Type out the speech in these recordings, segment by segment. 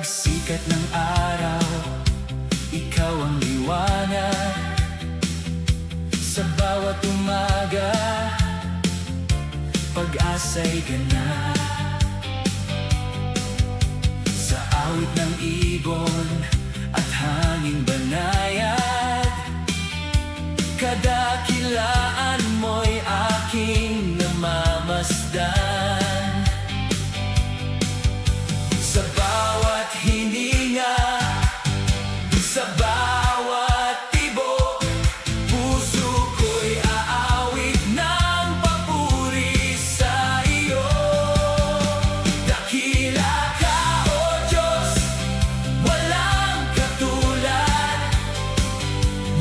pagsikat ng araw, ikaw ang liwanag. Sa bawat umaga, pag-asa'y ganap. Sa awit ng ibon at hanging banayad, kadakilaan mo'y aking namamasdan. Sa bawat hininga, sa bawat tibok, puso ko'y aawit ng papuri sa iyo. Dakila ka, O Diyos, walang katulad.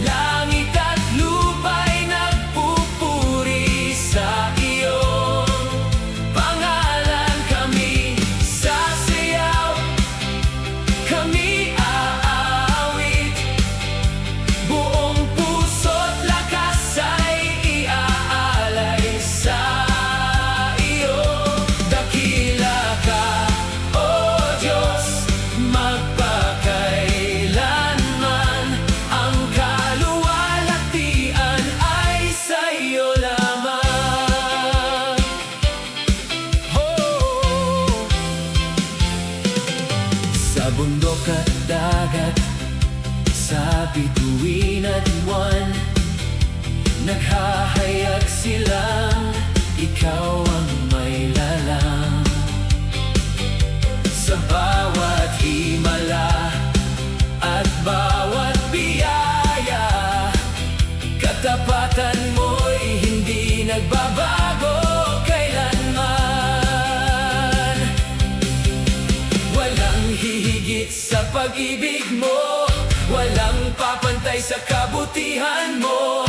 Langit at lupa'y nagpupuri sa iyong pangalan. Kami sasayaw, kami aawit, buong puso't lakas ay iaalay sa iyo. Dakila ka, O Diyos, magpakailanman. Ang kaluwalhatian ay sa iyo lamang. Oh! Sa bundok at dagat, sa bituin at buwan, naghahayag silang ikaw ang may lalang. Sa bawat himala at bawat biyaya, katapatan mo'y hindi nagbabago kailanman. Walang hihigit sa pag-ibig mo, walang papantay sa kabutihan mo.